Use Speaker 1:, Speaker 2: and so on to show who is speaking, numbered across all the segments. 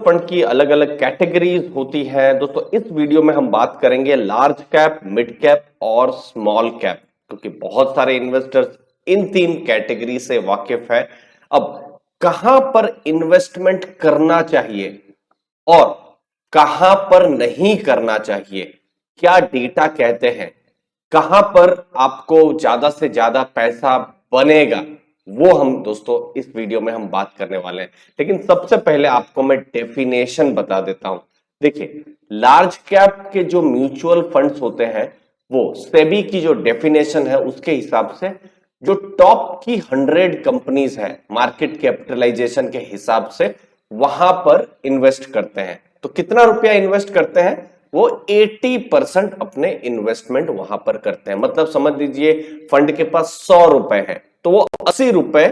Speaker 1: Fund की अलग अलग कैटेगरीज होती हैं दोस्तों। इस वीडियो में हम बात करेंगे लार्ज कैप, मिड कैप और स्मॉल कैप, क्योंकि बहुत सारे इन्वेस्टर्स इन तीन कैटेगरी से वाकिफ है। अब कहां पर इन्वेस्टमेंट करना चाहिए और कहां पर नहीं करना चाहिए, क्या डेटा कहते हैं, कहां पर आपको ज्यादा से ज्यादा पैसा बनेगा, वो हम दोस्तों इस वीडियो में हम बात करने वाले हैं। लेकिन सबसे पहले आपको मैं डेफिनेशन बता देता हूं। देखिए, लार्ज कैप के जो म्यूचुअल फंड्स होते हैं वो सेबी की जो डेफिनेशन है उसके हिसाब से जो टॉप की 100 कंपनीज है मार्केट कैपिटलाइजेशन के हिसाब से वहां पर इन्वेस्ट करते हैं। तो कितना रुपया इन्वेस्ट करते हैं? वो 80% अपने इन्वेस्टमेंट वहां पर करते हैं। मतलब समझ लीजिए फंड के पास 100 रुपए है तो वो 80 रुपए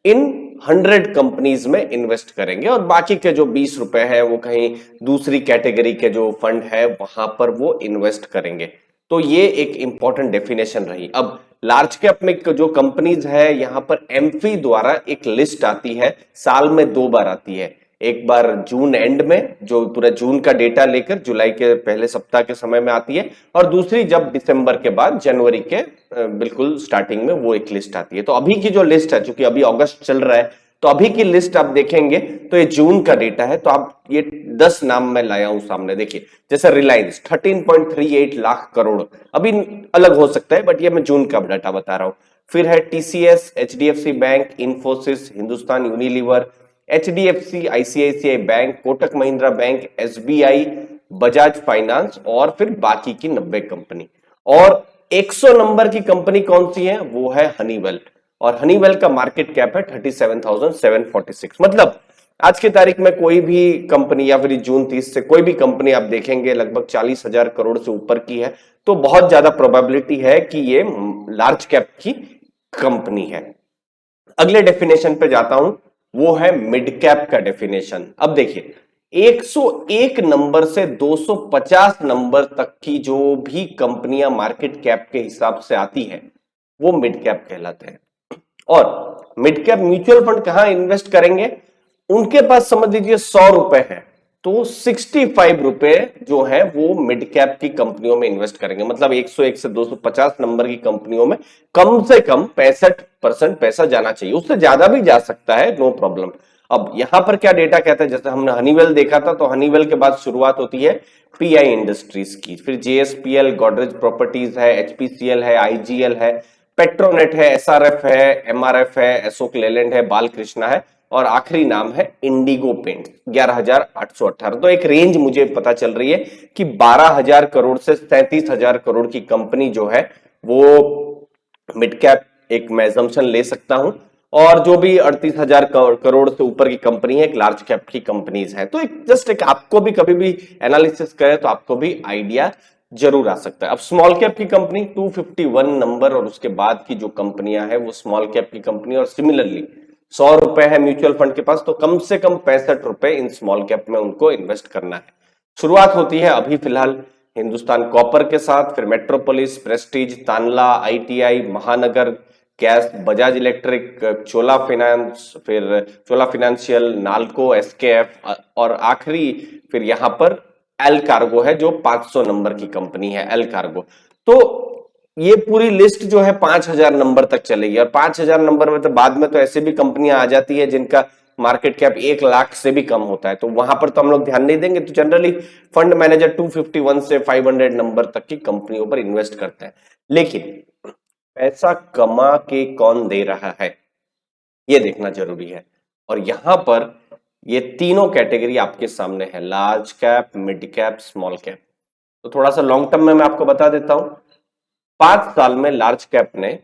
Speaker 1: इन 100 कंपनीज में इन्वेस्ट करेंगे और बाकी के जो 20 रुपए है वो कहीं दूसरी कैटेगरी के जो फंड है वहां पर वो इन्वेस्ट करेंगे। तो ये एक इंपॉर्टेंट डेफिनेशन रही। अब लार्ज कैप में जो कंपनीज है यहां पर एमफी द्वारा एक लिस्ट आती है, साल में 2 बार आती है। एक बार जून एंड में जो पूरा जून का डेटा लेकर जुलाई के पहले सप्ताह के समय में आती है, और दूसरी जब दिसंबर के बाद जनवरी के बिल्कुल स्टार्टिंग में वो एक लिस्ट आती है। तो अभी की जो लिस्ट है, चूंकि अभी अगस्त चल रहा है, तो अभी की लिस्ट आप देखेंगे तो ये जून का डेटा है। तो आप ये 10 नाम मैं लाया हूं सामने। देखिए, जैसे रिलायंस 13.38 लाख करोड़, अभी अलग हो सकता है बट ये मैं जून का डाटा बता रहा हूं। फिर है TCS, HDFC bank, Infosys, Hindustan Unilever, HDFC, ICICI bank, Kotak Mahindra bank, SBI, Bajaj finance और फिर बाकी की 90 कंपनी। और 100 नंबर की कंपनी कौन सी है? वो है हनीवेल, और हनीवेल का मार्केट कैप है 37,746। मतलब आज की तारीख में कोई भी कंपनी या फिर जून 30 से कोई भी कंपनी आप देखेंगे लगभग 40,000 करोड़ से ऊपर की है, तो बहुत ज्यादा प्रोबेबिलिटी है कि ये लार्ज कैप की कंपनी है। अगले डेफिनेशन पे जाता हूं, वो है मिड कैप का डेफिनेशन। अब देखिए, 101 नंबर से 250 नंबर तक की जो भी कंपनियां मार्केट कैप के हिसाब से आती है वो मिड कैप कहलाते हैं। और मिड कैप म्यूचुअल फंड कहां इन्वेस्ट करेंगे? उनके पास समझ लीजिए 100 रुपए है तो 65 रुपए जो है वो मिड कैप की कंपनियों में इन्वेस्ट करेंगे। मतलब 101 से 250 नंबर की कंपनियों में कम से कम 65% पैसा जाना चाहिए। उससे ज्यादा भी जा सकता है, नो प्रॉब्लम। अब यहां पर क्या डेटा कहता है, जैसे हमने हनीवेल देखा था, तो हनीवेल के बाद शुरुआत होती है पीआई इंडस्ट्रीज की, फिर जेएसपीएल, गोदरेज प्रॉपर्टीज है, एचपीसीएल है, आईजीएल है, पेट्रोनेट है, एसआरएफ है, एमआरएफ है, अशोक लेलैंड है, बालकृष्णा है, और आखिरी नाम है इंडिगो पेंट 11,818। तो एक रेंज मुझे पता चल रही है कि 12,000 करोड़ से 37,000 करोड़ की कंपनी जो है वो मिड कैप एक मैं assumption ले सकता हूं, और जो भी 38,000 करोड़ से ऊपर की कंपनी है एक लार्ज कैप की कंपनीज है। तो एक जस्ट एक आपको भी कभी भी एनालिसिस करे तो आपको भी आइडिया जरूर आ सकता है। अब स्मॉल कैप की कंपनी 251 नंबर और उसके बाद की जो कंपनियां है वो स्मॉल कैप की कंपनी, और सिमिलरली 100 रुपए है म्यूचुअल फंड के पास तो कम से कम 65 रुपए इन स्मॉल कैप में उनको इन्वेस्ट करना है। शुरुआत होती है अभी फिलहाल हिंदुस्तान कॉपर के साथ, फिर मेट्रोपोलिस, प्रेस्टीज, तानला, आईटीआई, महानगर गैस, बजाज इलेक्ट्रिक, चोला फाइनेंस, फिर चोला फाइनेंशियल, नाल्को, एसकेएफ, और आखिरी फिर यहां पर एल कार्गो है जो 500 नंबर की कंपनी है, एल कार्गो। तो ये पूरी लिस्ट जो है 5,000 नंबर तक चलेगी, और 5,000 नंबर में तो बाद में तो ऐसे भी कंपनियां आ जाती है जिनका मार्केट कैप 1 लाख से भी कम होता है, तो वहां पर तो हम लोग ध्यान नहीं देंगे। तो जनरली फंड मैनेजर 251 से 500 नंबर तक की कंपनियों पर इन्वेस्ट करते हैं। लेकिन पैसा कमा के कौन दे रहा है ये देखना जरूरी है, और यहां पर ये तीनों कैटेगरी आपके सामने है, large cap, mid cap, small cap. तो थोड़ा सा लॉन्ग टर्म में मैं आपको बता देता हूं। 5 साल में लार्ज कैप ने,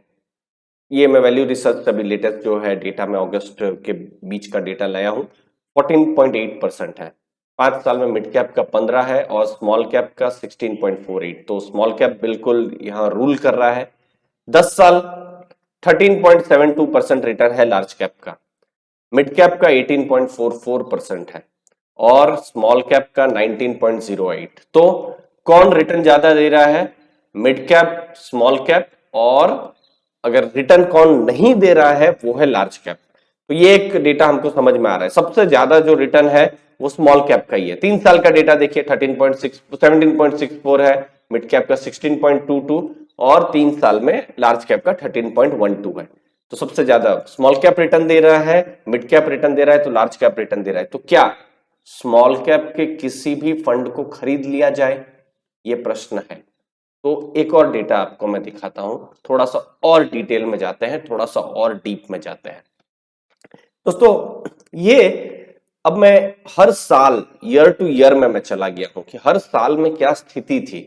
Speaker 1: ये मैं वैल्यू रिसर्च से अभी लेटेस्ट जो है डेटा में अगस्त के बीच का डेटा लाया हूं, 14.8% है। 5 साल में मिड कैप का 15 है और स्मॉल कैप का 16.48। तो स्मॉल कैप बिल्कुल यहां रूल कर रहा है। 10 साल 13.72% रिटर्न है लार्ज कैप का, मिड कैप का 18.44% है, और स्मॉल कैप का 19.08। तो कौन रिटर्न ज्यादा दे रहा है? मिड कैप, स्मॉल कैप, और अगर रिटर्न कौन नहीं दे रहा है वो है लार्ज कैप। तो ये एक डेटा हमको समझ में आ रहा है। सबसे ज्यादा जो रिटर्न है वो स्मॉल कैप का ही है। 3 साल का डेटा देखिए 17.64 है, मिड कैप का 16.22 और 3 साल में लार्ज कैप का 13.12 है। तो सबसे ज्यादा स्मॉल कैप रिटर्न दे रहा है, मिड कैप रिटर्न दे रहा है, तो लार्ज कैप रिटर्न दे रहा है। तो क्या स्मॉल कैप के किसी भी फंड को खरीद लिया जाए, ये प्रश्न है। तो एक और डेटा आपको मैं दिखाता हूं, थोड़ा सा और डिटेल में जाते हैं, थोड़ा सा और डीप में जाते हैं दोस्तों। ये अब मैं हर साल ईयर टू ईयर में मैं चला गया हूं कि हर साल में क्या स्थिति थी,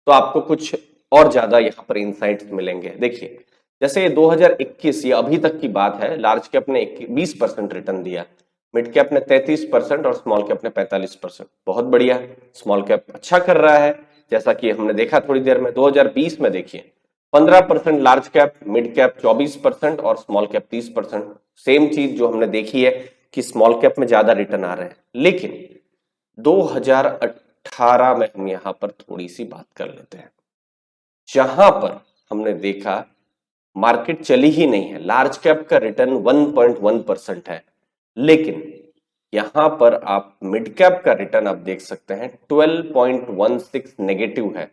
Speaker 1: तो आपको कुछ और ज्यादा यहां पर इंसाइट्स मिलेंगे। देखिए जैसे 2021 ये अभी तक की बात है, लार्ज कैप ने 20% रिटर्न दिया, मिड कैप ने 33% और स्मॉल कैप ने 45%। बहुत बढ़िया, स्मॉल कैप अच्छा कर रहा है। जैसा कि हमने देखा थोड़ी देर में 2020 में देखिए 15% लार्ज कैप, मिड कैप 24% और स्मॉल कैप 30%। सेम चीज जो हमने देखी है कि स्मॉल कैप में ज्यादा रिटर्न आ रहे हैं। लेकिन 2018 में हम यहां पर थोड़ी सी बात कर लेते हैं, जहां पर हमने देखा मार्केट चली ही नहीं है, लार्ज कैप का रिटर्न 1.1% है, लेकिन यहां पर आप मिड कैप का रिटर्न आप देख सकते हैं 12.16 नेगेटिव है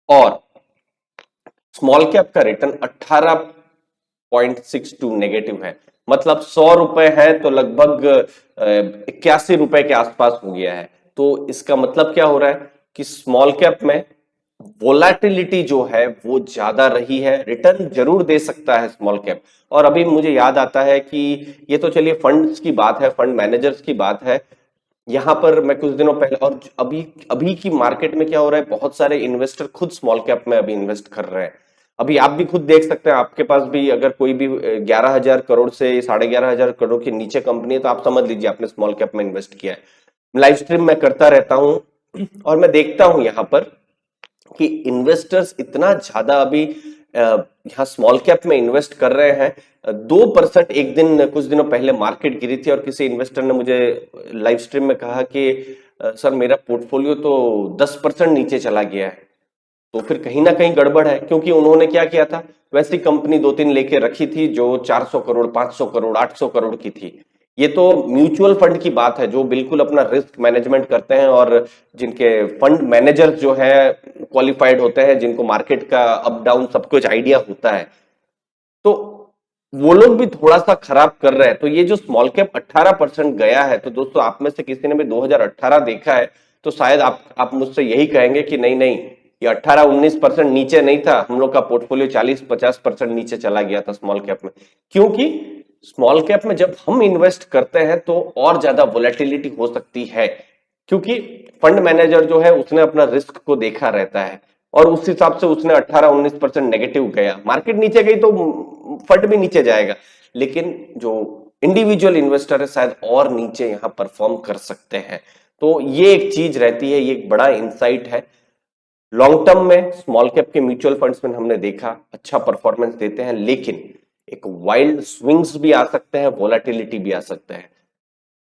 Speaker 1: और स्मॉल कैप का रिटर्न 18.62 नेगेटिव है। मतलब 100 रुपए है तो लगभग 81 रुपए के आसपास हो गया है। तो इसका मतलब क्या हो रहा है कि स्मॉल कैप में वोलेटिलिटी जो है वो ज्यादा रही है, रिटर्न जरूर दे सकता है स्मॉल कैप। और अभी मुझे याद आता है कि ये तो चलिए फंड्स की बात है, फंड मैनेजर्स की बात है। यहां पर मैं कुछ दिनों पहले और अभी अभी की मार्केट में क्या हो रहा है, बहुत सारे इन्वेस्टर खुद स्मॉल कैप में अभी इन्वेस्ट कर रहे हैं। अभी आप भी खुद देख सकते हैं, आपके पास भी अगर कोई भी 11,000 करोड़ से 11,500 करोड़ के नीचे कंपनी है तो आप समझ लीजिए आपने स्मॉल कैप में इन्वेस्ट किया है। लाइव स्ट्रीम मैं करता रहता हूं और मैं देखता हूं यहां पर कि इन्वेस्टर्स इतना ज्यादा अभी यहाँ स्मॉल कैप में इन्वेस्ट कर रहे हैं। 2% एक दिन कुछ दिनों पहले मार्केट गिरी थी और किसी इन्वेस्टर ने मुझे लाइव स्ट्रीम में कहा कि सर मेरा पोर्टफोलियो तो 10% नीचे चला गया है। तो फिर कहीं ना कहीं गड़बड़ है, क्योंकि उन्होंने क्या किया था, वैसी कंपनी 2-3 लेके रखी थी जो 400 करोड़ 500 करोड़ 800 करोड़ की थी। ये तो म्यूचुअल फंड की बात है जो बिल्कुल अपना रिस्क मैनेजमेंट करते हैं और जिनके फंड मैनेजर जो है क्वालिफाइड होते हैं, जिनको मार्केट का अप डाउन सब कुछ आइडिया होता है, तो वो लोग भी थोड़ा सा खराब कर रहे हैं। तो ये जो स्मॉल कैप 18% गया है, तो दोस्तों आप में से किसी ने भी 2018 देखा है तो शायद आप मुझसे यही कहेंगे कि नहीं नहीं, ये 18-19% नीचे नहीं था, हम लोग का पोर्टफोलियो 40-50% नीचे चला गया था स्मॉल कैप में। क्योंकि स्मॉल कैप में जब हम इन्वेस्ट करते हैं तो और ज्यादा वोलेटिलिटी हो सकती है, क्योंकि फंड मैनेजर जो है उसने अपना रिस्क को देखा रहता है और उस हिसाब से उसने 18-19% नेगेटिव गया, मार्केट नीचे गई तो फंड भी नीचे जाएगा। लेकिन जो इंडिविजुअल इन्वेस्टर है शायद और नीचे यहां परफॉर्म कर सकते हैं। तो ये एक चीज रहती है, ये एक बड़ा इंसाइट है। लॉन्ग टर्म में स्मॉल कैप के म्यूचुअल फंड्स में हमने देखा अच्छा परफॉर्मेंस देते हैं, लेकिन एक वाइल्ड स्विंग्स भी आ सकते हैं, वोलेटिलिटी भी आ सकते हैं।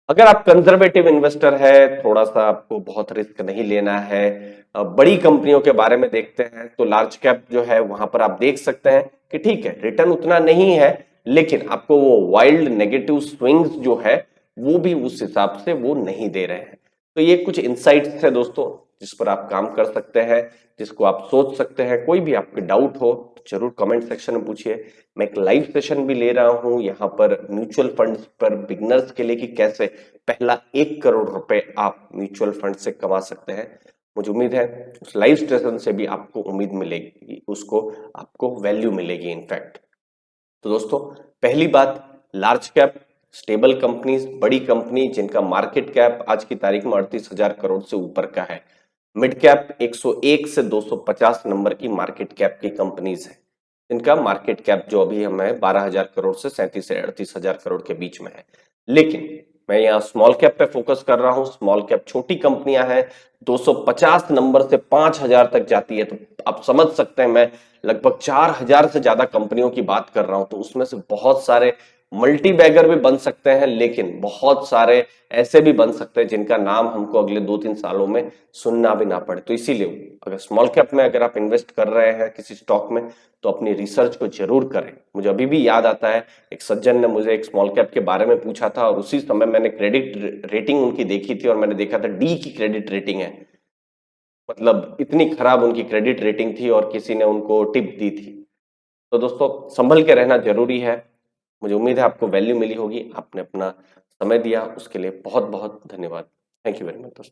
Speaker 1: अगर आप कंजर्वेटिव इन्वेस्टर है, थोड़ा सा आपको बहुत रिस्क नहीं लेना है, बड़ी कंपनियों के बारे में देखते हैं, तो लार्ज कैप जो है वहां पर आप देख सकते हैं कि ठीक है रिटर्न उतना नहीं है, लेकिन आपको वो वाइल्ड नेगेटिव स्विंग्स जो है वो भी उस हिसाब से वो नहीं दे रहे हैं। तो ये कुछ इंसाइट्स है दोस्तों जिस पर आप काम कर सकते हैं, जिसको आप सोच सकते हैं। कोई भी आपके डाउट हो तो जरूर कमेंट सेक्शन में पूछिए। मैं एक लाइव सेशन भी ले रहा हूं यहाँ पर म्यूचुअल फंड्स पर बिगनर्स के लिए कि कैसे पहला 1 करोड़ रुपए आप म्यूचुअल फंड से कमा सकते हैं। मुझे उम्मीद है उस लाइव सेशन से भी आपको उम्मीद मिलेगी, उसको आपको वैल्यू मिलेगी इनफैक्ट। तो दोस्तों पहली बात, लार्ज कैप स्टेबल कंपनीज, बड़ी कंपनी जिनका मार्केट कैप आज की तारीख में 38,000 करोड़ से ऊपर का है। मिड कैप 101 से 250 नंबर की मार्केट कैप की कंपनीज है, इनका मार्केट कैप जो अभी हमें 12,000 करोड़ से 37 से 38,000 करोड़ के बीच में है। लेकिन मैं यहाँ स्मॉल कैप पे फोकस कर रहा हूँ। स्मॉल कैप छोटी कंपनियां हैं, 250 नंबर से 5,000 तक जाती है। तो आप समझ सकते हैं मैं लगभग 4,000 से ज्यादा कंपनियों की बात कर रहा हूं, तो उसमें से बहुत सारे मल्टी बैगर भी बन सकते हैं, लेकिन बहुत सारे ऐसे भी बन सकते हैं जिनका नाम हमको अगले 2-3 सालों में सुनना भी ना पड़े। तो इसीलिए अगर स्मॉल कैप में अगर आप इन्वेस्ट कर रहे हैं किसी स्टॉक में, तो अपनी रिसर्च को जरूर करें। मुझे अभी भी याद आता है, एक सज्जन ने मुझे एक स्मॉल कैप के बारे में पूछा था और उसी समय मैंने क्रेडिट रेटिंग उनकी देखी थी और मैंने देखा था डी की क्रेडिट रेटिंग है। मतलब इतनी खराब उनकी क्रेडिट रेटिंग थी और किसी ने उनको टिप दी थी। तो दोस्तों संभल के रहना जरूरी है। मुझे उम्मीद है आपको वैल्यू मिली होगी। आपने अपना समय दिया उसके लिए बहुत बहुत धन्यवाद। थैंक यू वेरी मच दोस्तों।